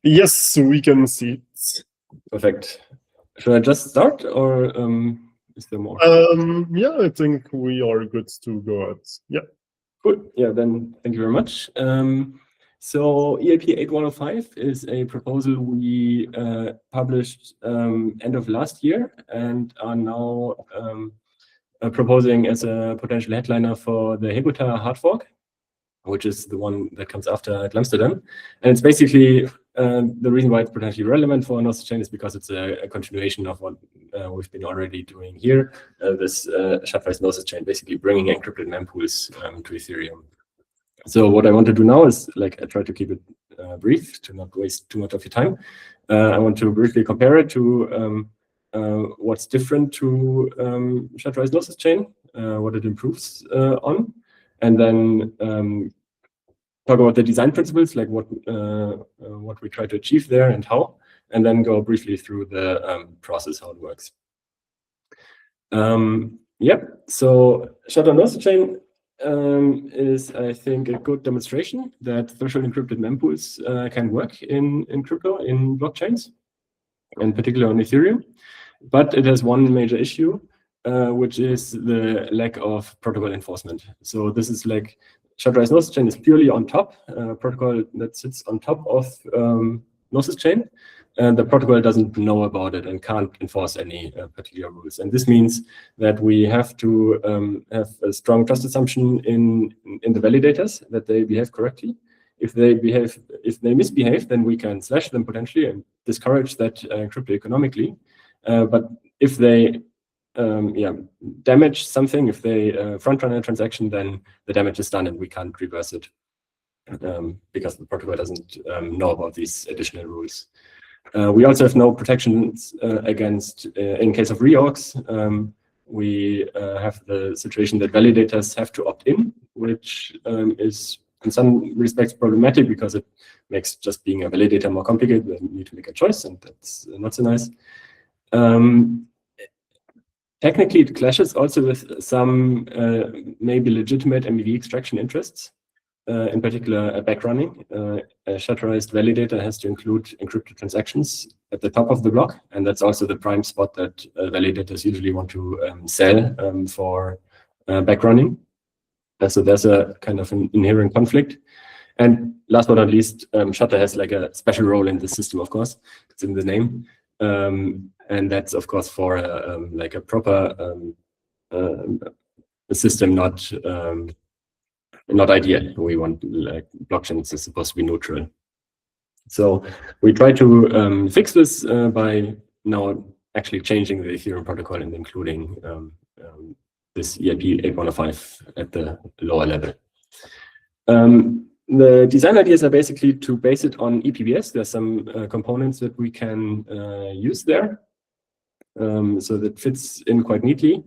Yes, we can see it. Perfect. Should I just start, or is there more? Yeah, I think we are good to go ahead. Yeah. Cool. Yeah, then thank you very much. So EAP 8105 is a proposal we published end of last year and are now proposing as a potential headliner for the Hegota hard fork, which is the one that comes after at Amsterdam. And it's basically the reason why it's potentially relevant for Gnosis chain is because it's a continuation of what we've been already doing here. This Shardwise Gnosis chain, basically bringing encrypted mempools to Ethereum. So what I want to do now is, like, I try to keep it brief to not waste too much of your time. I want to briefly compare it to what's different to Shardwise Gnosis chain, what it improves on, and then talk about the design principles, like what we try to achieve there and how, and then go briefly through the process, how it works. Yeah, so Shardwise Gnosis chain is, I think, a good demonstration that threshold encrypted mempools can work in crypto, in blockchains, in particular on Ethereum. But it has one major issue, which is the lack of protocol enforcement. So this is like Shardwise Gnosis chain is purely on top, protocol that sits on top of Gnosis chain. And the protocol doesn't know about it and can't enforce any particular rules. And this means that we have to have a strong trust assumption in the validators that they behave correctly. If they misbehave, then we can slash them potentially and discourage that crypto economically. But if they damage something, if they front run a transaction, then the damage is done and we can't reverse it because the protocol doesn't know about these additional rules. We also have no protections against, in case of reorgs, we have the situation that validators have to opt in, which is in some respects problematic because it makes just being a validator more complicated. They need to make a choice, and that's not so nice. Technically, it clashes also with some maybe legitimate MEV extraction interests. In particular, a backrunning. A shutterized validator has to include encrypted transactions at the top of the block, and that's also the prime spot that validators usually want to sell for backrunning. So there's a kind of an inherent conflict. And last but not least, Shutter has like a special role in the system, of course. It's in the name. And that's, of course, for like a proper system, not ideal. We want, like, blockchains is supposed to be neutral. So we try to fix this by now actually changing the Ethereum protocol and including this EIP 8105 at the lower level. The design ideas are basically to base it on ePBS. There's some components that we can use there. So that fits in quite neatly.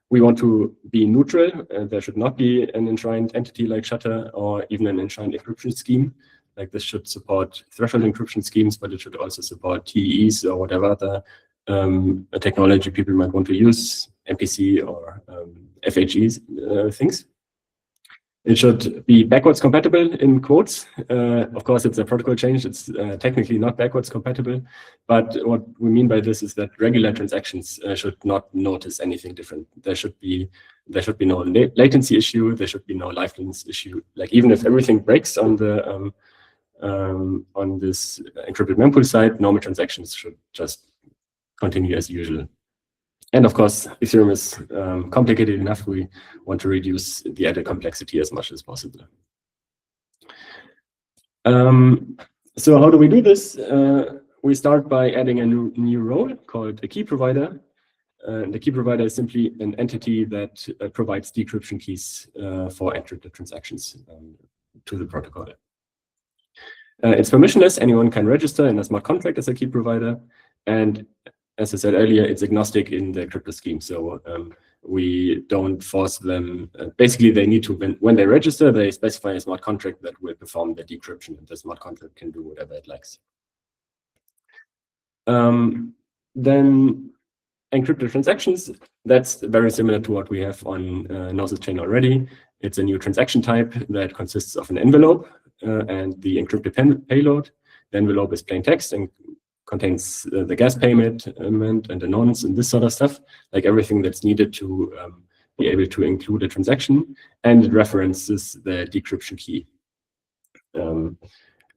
We want to be neutral. There should not be an enshrined entity like Shutter or even an enshrined encryption scheme. Like, this should support threshold encryption schemes, but it should also support TEEs or whatever other technology people might want to use, MPC or FHEs things. It should be backwards compatible in quotes. Of course, it's a protocol change. It's technically not backwards compatible. But what we mean by this is that regular transactions should not notice anything different. There should be no latency issue. There should be no liveness issue. Like, even if everything breaks on the on this encrypted mempool side, normal transactions should just continue as usual. And of course, Ethereum is complicated enough. We want to reduce the added complexity as much as possible. So how do we do this? We start by adding a new role called a key provider. The key provider is simply an entity that provides decryption keys for encrypted transactions to the protocol. It's permissionless. Anyone can register in a smart contract as a key provider. And as I said earlier, it's agnostic in the crypto scheme. So we don't force them. Basically, they need to, when they register, they specify a smart contract that will perform the decryption, and the smart contract can do whatever it likes. Then encrypted transactions, that's very similar to what we have on Gnosis chain already. It's a new transaction type that consists of an envelope and the encrypted payload. The envelope is plain text and contains the gas payment and the nonce and this sort of stuff, like everything that's needed to be able to include a transaction, and it references the decryption key.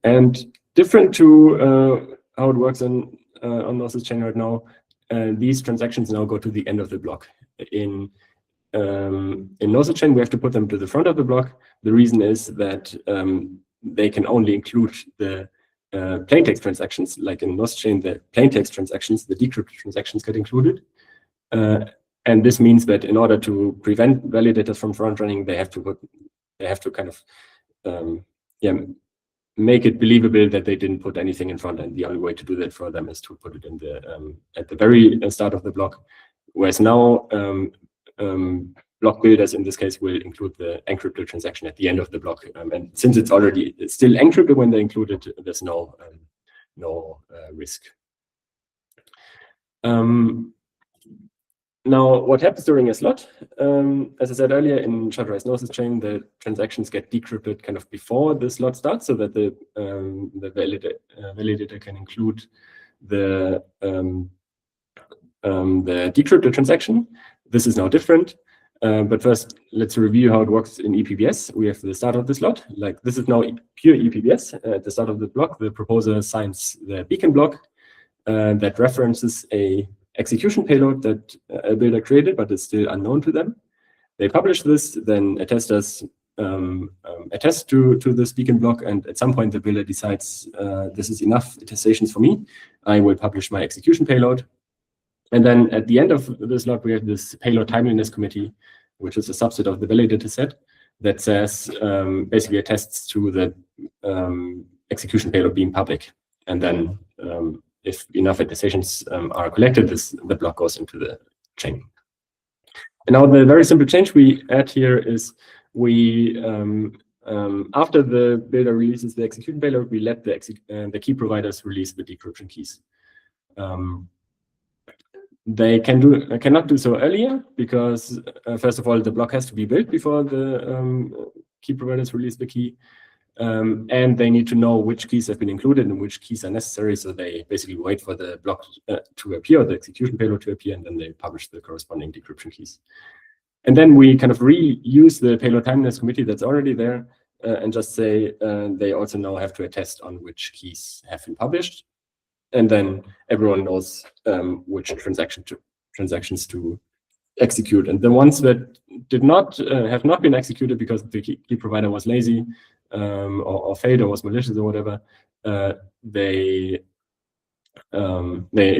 And different to how it works on Gnosis chain right now, these transactions now go to the end of the block. In Gnosis chain, we have to put them to the front of the block. The reason is that they can only include the plaintext transactions. Like in Gnosis chain, the plaintext transactions, the decrypted transactions get included. And this means that in order to prevent validators from front running, they have to kind of make it believable that they didn't put anything in front, and the only way to do that for them is to put it in the at the very start of the block. Whereas now block builders in this case will include the encrypted transaction at the end of the block, and since it's still encrypted when they include it, there's no risk. Now, what happens during a slot? As I said earlier, in shardized Gnosis chain, the transactions get decrypted kind of before the slot starts, so that the validator can include the decrypted transaction. This is now different, but first, let's review how it works in ePBS. We have the start of the slot. Like this is now pure ePBS. At the start of the block, the proposer assigns the beacon block that references a execution payload that a builder created, but it's still unknown to them. They publish this, then attesters attest to this beacon block, and at some point the builder decides this is enough attestations for me. I will publish my execution payload. And then at the end of the slot, we have this payload timeliness committee, which is a subset of the validator set that says basically attests to the execution payload being public. And then if enough attestations are collected, the block goes into the chain. And now the very simple change we add here is we, after the builder releases the execution payload, we let the key providers release the decryption keys. They cannot do so earlier because, first of all, the block has to be built before the key providers release the key. And they need to know which keys have been included and which keys are necessary. So they basically wait for the block to appear, or the execution payload to appear, and then they publish the corresponding decryption keys. And then we kind of reuse the payload timeliness committee that's already there and just say they also now have to attest on which keys have been published. And then everyone knows which transactions to execute. And the ones that have not been executed because the key provider was lazy or failed or was malicious or whatever, they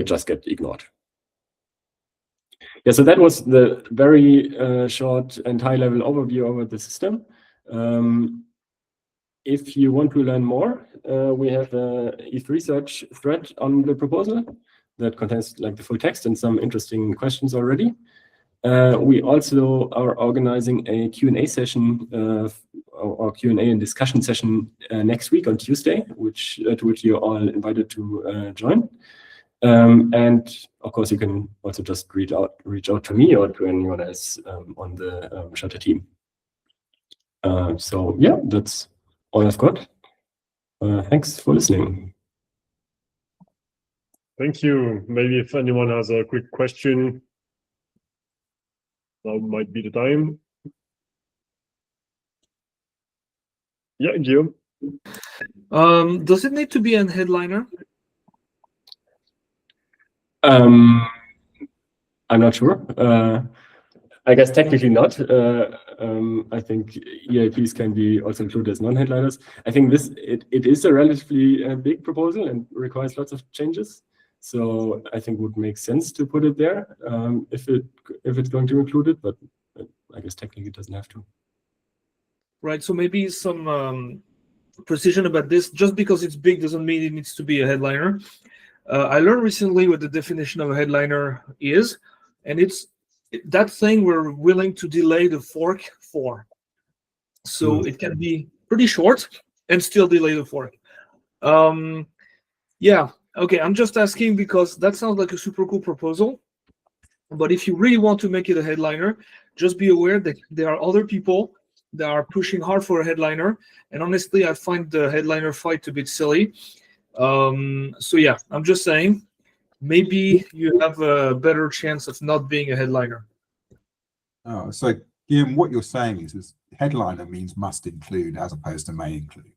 just get ignored. Yeah, so that was the very short and high-level overview over the system. If you want to learn more, we have a ETH research thread on the proposal that contains like the full text and some interesting questions already. We also are organizing a Q&A session or Q&A and discussion session next week on Tuesday, to which you're all invited to join. And of course, you can also just reach out to me or to anyone else on the Shutter team. So yeah, that's all I've got. Thanks for listening. Thank you. Maybe if anyone has a quick question, now might be the time. Yeah, Guillaume. Does it need to be a headliner? I'm not sure. I guess technically not. I think EIPs can be also included as non-headliners. I think it is a relatively big proposal and requires lots of changes. So I think it would make sense to put it there if it's going to include it, but I guess technically it doesn't have to. Right. So maybe some precision about this. Just because it's big doesn't mean it needs to be a headliner. I learned recently what the definition of a headliner is, and it's that thing we're willing to delay the fork for. So it can be pretty short and still delay the fork. Yeah, okay, I'm just asking because that sounds like a super cool proposal. But if you really want to make it a headliner, just be aware that there are other people that are pushing hard for a headliner. And honestly, I find the headliner fight a bit silly. So yeah, I'm just saying, maybe you have a better chance of not being a headliner. Oh, so Guillaume, what you're saying is headliner means must include as opposed to may include,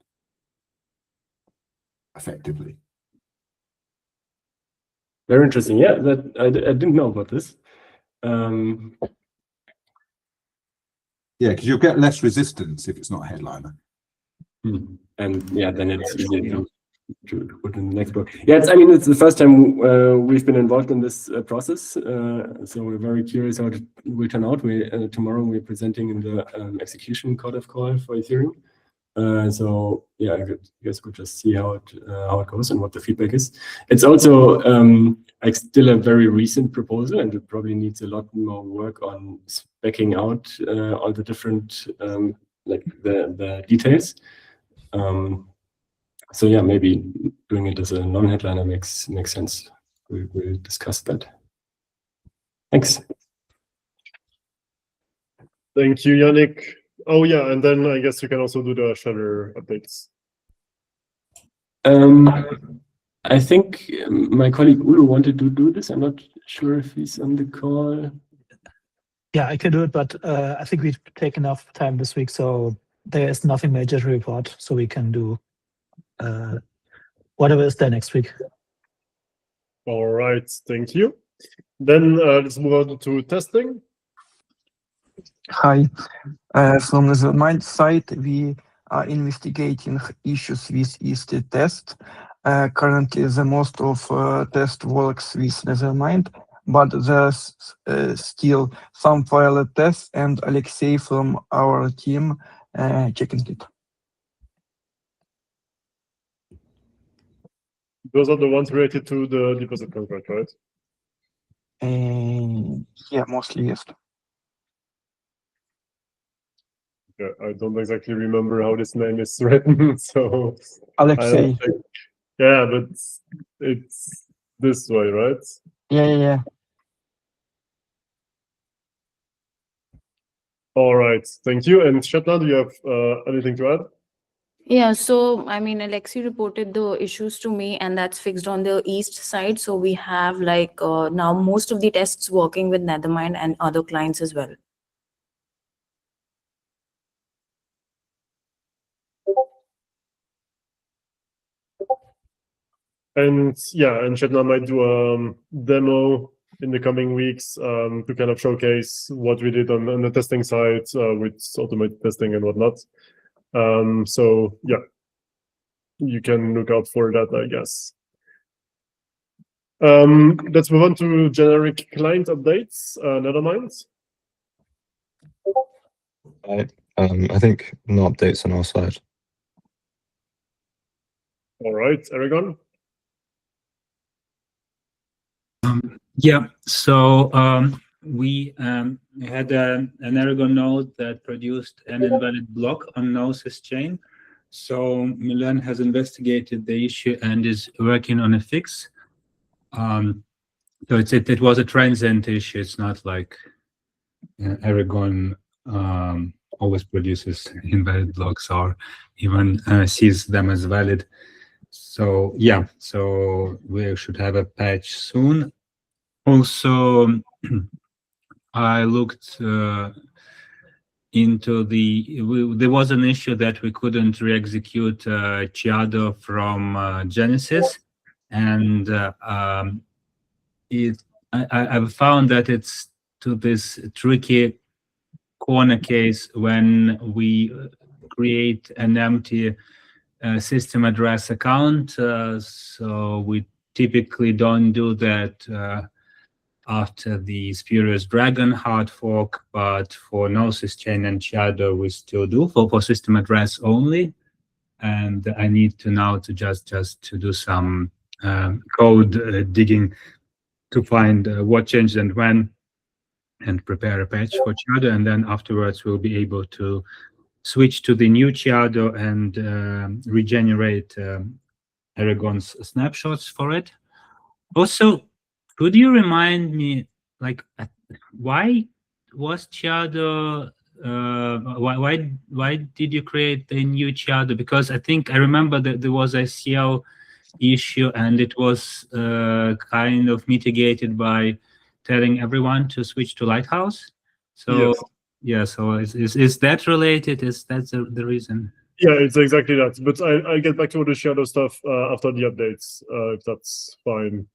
effectively. Very interesting. Yeah, that I didn't know about this. Yeah, because you'll get less resistance if it's not a headliner. And yeah, then it's easier to put in the next book. Yeah, it's the first time we've been involved in this process, so we're very curious how it will turn out. Tomorrow we're presenting in the execution code of call for Ethereum. So yeah, I guess we'll just see how it goes and what the feedback is. It's also still a very recent proposal, and it probably needs a lot more work on speccing out all the different like the details. So yeah, maybe doing it as a non-headliner makes sense. We'll discuss that. Thanks. Thank you, Yannick. Oh yeah, and then I guess you can also do the Shudder updates. I think my colleague Ulu wanted to do this. I'm not sure if he's on the call. Yeah, I can do it, but I think we've taken enough time this week, so there is nothing major to report, so we can do whatever is there next week. All right, thank you. Then let's move on to testing. Hi. From the Nethermind side, we are investigating issues with EST test. Currently, the most of test works with Nethermind, but there's still some file tests, and Alexei from our team checking it. Those are the ones related to the deposit contract, right? Yeah, mostly yes. Yeah, I don't exactly remember how this name is written, so Alexei. yeah, but it's this way, right? Yeah. All right, thank you. And Shetland, do you have anything to add? Yeah, so I mean, Alexei reported the issues to me, and that's fixed on the east side. So we have like now most of the tests working with Nethermind and other clients as well. And yeah, and Shetland might do a demo in the coming weeks to kind of showcase what we did on the testing side with automated testing and whatnot. So yeah, you can look out for that, I guess. Let's move on to generic client updates. Nethermind. I think no updates on our side. All right, Aragon. Yeah, so we had an Aragon node that produced an invalid block on Gnosis chain. So Milan has investigated the issue and is working on a fix. So it was a transient issue. It's not like Aragon always produces invalid blocks or even sees them as valid. So yeah, so we should have a patch soon. Also, I looked into there was an issue that we couldn't re-execute Chiado from Genesis, and I've found that it's to this tricky corner case when we create an empty system address account. So we typically don't do that after the Spurious Dragon hard fork, but for Gnosis chain and Chiado we still do for system address only. And I need to now to just to do some code digging to find what changed and when, and prepare a patch for Chiado, and then afterwards we'll be able to switch to the new Chiado and regenerate Aragon's snapshots for it. Also, could you remind me, like, why was Chiado? Why did you create a new Chiado? Because I think I remember that there was a CL issue, and it was kind of mitigated by telling everyone to switch to Lighthouse. So Yes. yeah, so is that related? Is that the reason? Yeah, it's exactly that. But I'll get back to the shadow stuff after the updates, if that's fine.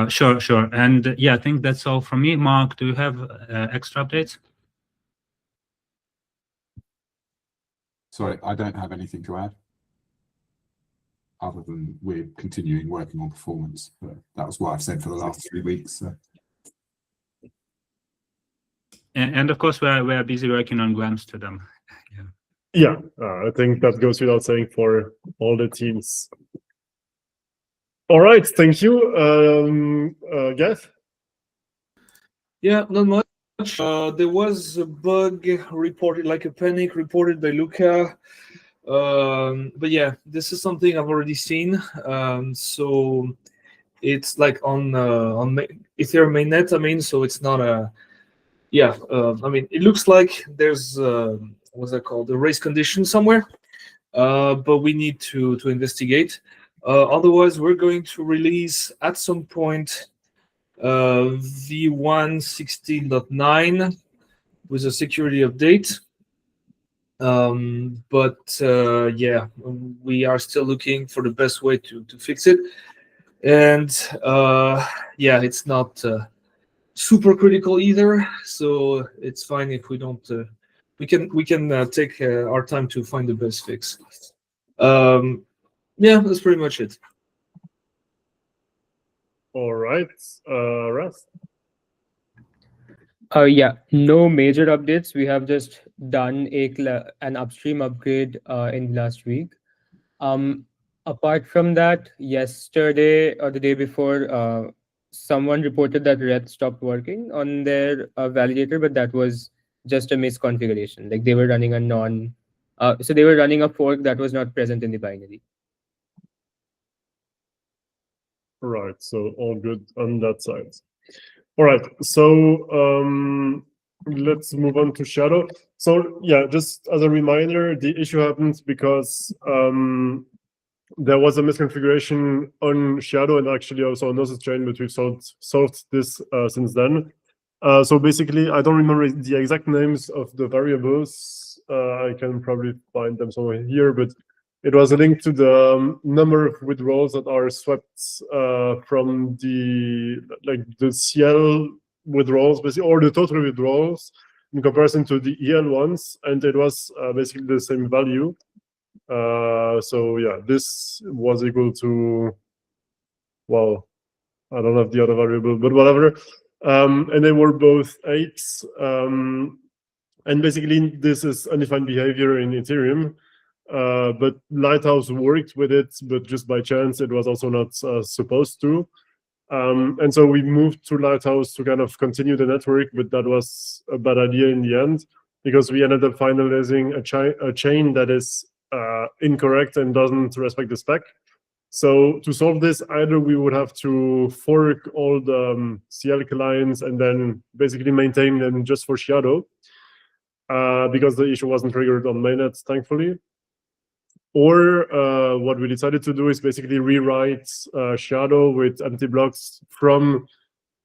Sure. And yeah, I think that's all from me. Mark, do you have extra updates? Sorry, I don't have anything to add, other than we're continuing working on performance. But that was what I've said for the last 3 weeks. So. And of course, we're busy working on grants to them. Yeah, I think that goes without saying for all the teams. All right, thank you. Gav? Yeah, not much. There was a bug reported, like a panic reported by Luca. But yeah, this is something I've already seen. So it's like on Ethereum mainnet. I mean, so it's not a. Yeah, I mean, it looks like there's what's that called? A race condition somewhere. But we need to investigate. Otherwise, we're going to release at some point v1.16.9 with a security update. But yeah, we are still looking for the best way to fix it. And yeah, it's not super critical either, so it's fine if we don't. We can take our time to find the best fix. Yeah, that's pretty much it. All right, Ras? Yeah, no major updates. We have just done an upstream upgrade in last week. Apart from that, yesterday or the day before, someone reported that Red stopped working on their validator, but that was just a misconfiguration. Like they were running so they were running a fork that was not present in the binary. Right, so all good on that side. All right, so let's move on to Shadow. So yeah, just as a reminder, the issue happened because there was a misconfiguration on Shadow and actually also on Gnosis chain, but we've solved this since then. So basically, I don't remember the exact names of the variables. I can probably find them somewhere here, but it was a link to the number of withdrawals that are swept from the CL withdrawals, basically, or the total withdrawals in comparison to the EL ones, and it was basically the same value. So yeah, this was equal to, well, I don't have the other variable, but whatever. And they were both 8s. And basically, this is undefined behavior in Ethereum. But Lighthouse worked with it, but just by chance, it was also not supposed to. And so we moved to Lighthouse to kind of continue the network, but that was a bad idea in the end, because we ended up finalizing a chain that is incorrect and doesn't respect the spec. So to solve this, either we would have to fork all the CL clients and then basically maintain them just for Shadow, because the issue wasn't triggered on mainnet, thankfully. Or what we decided to do is basically rewrite Shadow with empty blocks from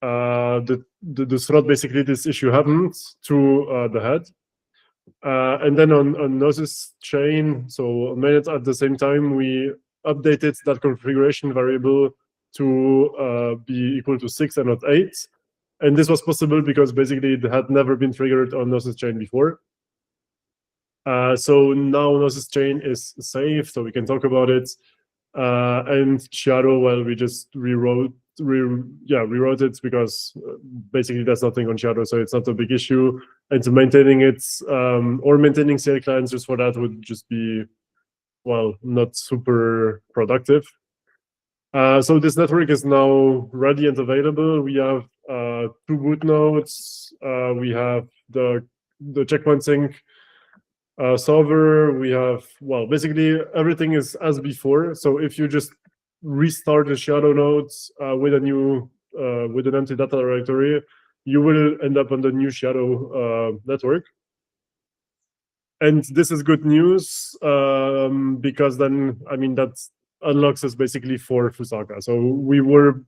the slot basically this issue happened to the head. And then on Gnosis chain, so mainnet at the same time, we updated that configuration variable to be equal to 6 and not 8. And this was possible because basically it had never been triggered on Gnosis chain before. So now Gnosis chain is safe, so we can talk about it. And Shadow, well, we just rewrote it because basically there's nothing on Shadow, so it's not a big issue. And so maintaining it or maintaining CL clients just for that would just be, well, not super productive. So this network is now ready and available. We have 2 boot nodes. We have the checkpoint sync solver. We have, well, basically everything is as before. So if you just restart the Shadow nodes with an empty data directory, you will end up on the new Shadow network. And this is good news because then, I mean, that unlocks us basically for Fusaka. So we were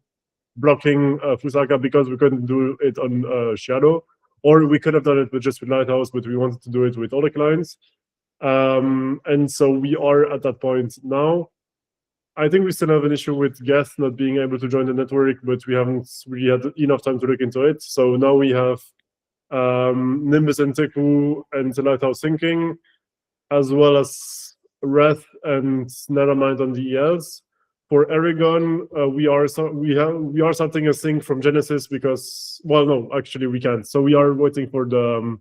blocking Fusaka because we couldn't do it on Shadow, or we could have done it with just with Lighthouse, but we wanted to do it with other clients. And so we are at that point now. I think we still have an issue with Geth not being able to join the network, but we haven't really had enough time to look into it. So now we have Nimbus and Teku and Lighthouse syncing, as well as Wrath and Nethermind on the ELs. For Aragon, we are starting a sync from Genesis because, well, no, actually we can't. So we are waiting for the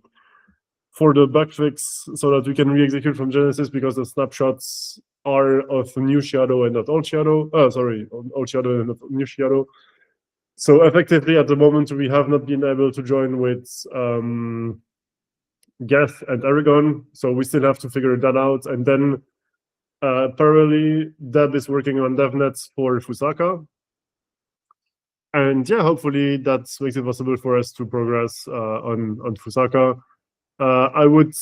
bug fix so that we can re-execute from Genesis because the snapshots are of New Shadow and not Old Shadow. Sorry, Old Shadow and not New Shadow. So effectively, at the moment, we have not been able to join with Geth and Aragon. So we still have to figure that out. And then parallelly, Deb is working on DevNets for Fusaka. And yeah, hopefully that makes it possible for us to progress on Fusaka. I would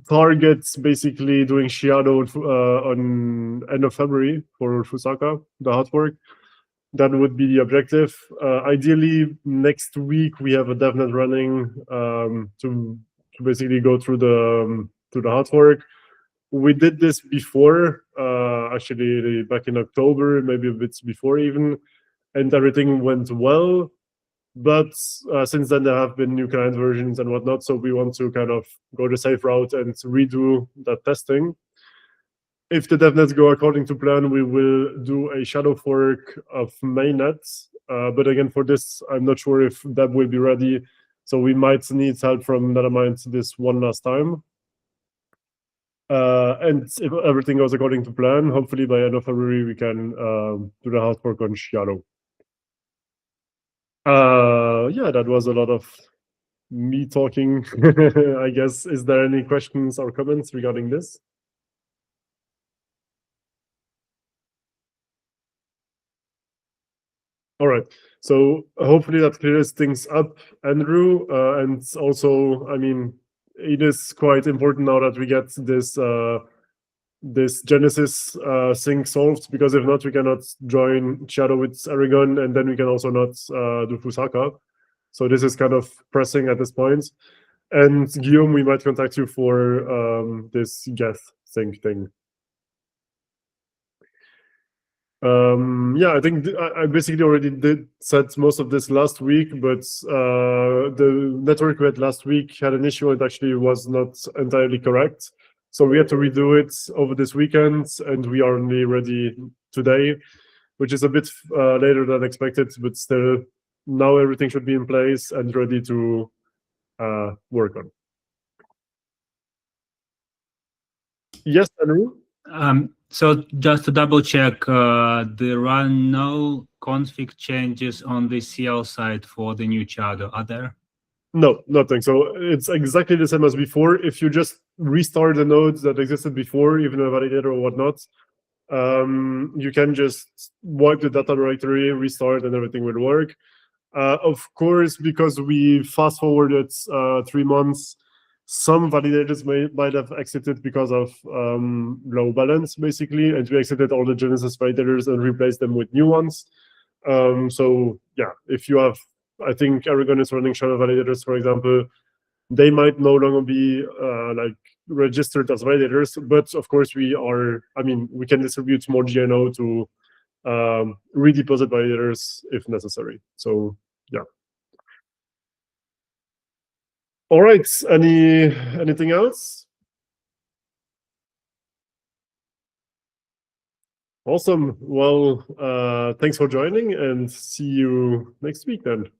target basically doing Shadow on end of February for Fusaka, the hard work. That would be the objective. Ideally, next week we have a DevNet running to basically go through the hard work. We did this before, actually back in October, maybe a bit before even, and everything went well. But since then, there have been new client versions and whatnot, so we want to kind of go the safe route and redo that testing. If the devnets go according to plan, we will do a shadow fork of mainnet. But again, for this, I'm not sure if that will be ready, so we might need help from Nethermind this one last time. And if everything goes according to plan, hopefully by end of February, we can do the hard fork on Shadow. Yeah, that was a lot of me talking, I guess. Is there any questions or comments regarding this? All right, so hopefully that clears things up, Andrew. And also, I mean, it is quite important now that we get this this Genesis sync solved, because if not, we cannot join Shadow with Aragon, and then we can also not do Fusaka. So this is kind of pressing at this point. And Guillaume, we might contact you for this Geth sync thing. Yeah, I think I basically already said most of this last week, but the network we had last week had an issue. It actually was not entirely correct. So we had to redo it over this weekend, and we are only ready today, which is a bit later than expected, but still, now everything should be in place and ready to work on. Yes, Andrew? So just to double check, there are no config changes on the CL side for the new Shadow, are there? No, nothing. So it's exactly the same as before. If you just restart the nodes that existed before, even a validator or whatnot, you can just wipe the data directory, restart, and everything will work. Of course, because we fast forwarded 3 months, some validators might have exited because of low balance, basically, and we exited all the Genesis validators and replaced them with new ones. So yeah, if you have, I think Aragon is running shadow validators, for example, they might no longer be like registered as validators, but of course we are, I mean, we can distribute more GNO to redeposit validators if necessary. So yeah. All right, anything else? Awesome. Well, thanks for joining, and see you next week then.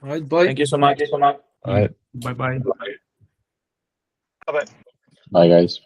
All right, bye. Thank you so much. All right. Bye-bye. Bye-bye. Bye, guys.